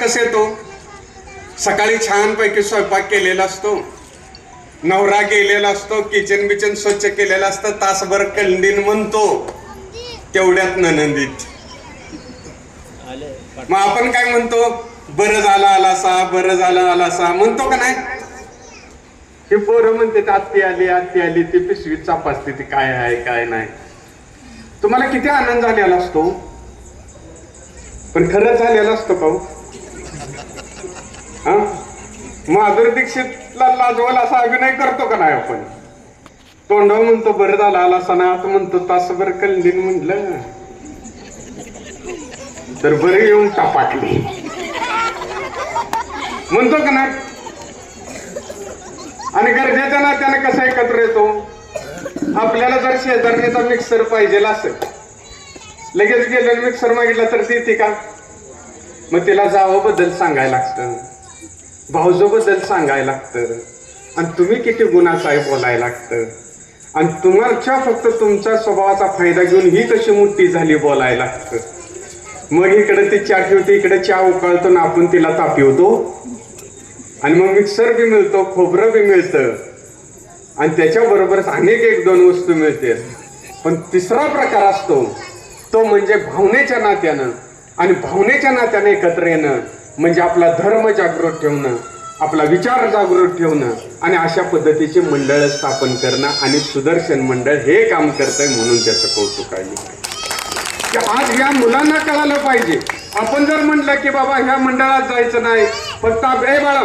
कसा येतो? सकाळी छानपैकी स्वयंपाक केलेला असतो, नवरा गेलेला असतो, किचन बिचन स्वच्छ केलेलं असतं, तासभर कलंडीन म्हणतो, तेवढ्यात ननंदीत. मग आपण काय म्हणतो? बरं झालं आलासा, बरं झालं आलासा म्हणतो का नाही? हे पोरं म्हणते आत्ती आली, ती पिशवीत चापासते, ती काय आहे काय नाही. तुम्हाला किती आनंद झालेला असतो, पण खरंच झालेला असतो का? हा, माधुरी दीक्षितला लाजवाल असा अभिनय करतो का नाही आपण? तोंडावर म्हणतो बरं झालं आलासा ना, आता म्हणतो तासभर कलंडीन म्हटलं तर बरे येऊन टापाटली म्हणतो का नाही? आणि गरजेच्या नात्याने कसं एकत्र येतो? आपल्याला जर शेजारणीचा मिक्सर पाहिजे असेल, लगेच गेलं मिक्सर मागितला तर देते का? मग तिला जावबद्दल सांगायला लागतं, भाऊजोबद्दल सांगायला लागतं, आणि तुम्ही किती गुणाचं आहे बोलायला लागतं, आणि तुम्हाला फक्त तुमच्या स्वभावाचा फायदा घेऊन ही कशी मोठी झाली बोलायला लागतं. मग इकडे ती चहा ठेवते, इकडे चहा उकळतो ना आपण तिला तापवतो, आणि मग मिक्सर बी मिळतो, खोबरं बी मिळतं, आणि त्याच्याबरोबरच अनेक एक दोन वस्तू मिळते. पण तिसरा प्रकार असतो तो म्हणजे भावनेच्या नात्यानं, आणि भावनेच्या नात्याने एकत्र येणं म्हणजे आपला धर्म जागृत ठेवणं, आपला विचार जागृत ठेवणं, आणि अशा पद्धतीचे मंडळ स्थापन करणं. आणि सुदर्शन मंडळ हे काम करतंय म्हणून त्याचं कौतुक आहे. आज ह्या मुलांना कळालं पाहिजे. आपण जर म्हणलं की बाबा ह्या मंडळात जायचं नाही, फक्त ए बाळा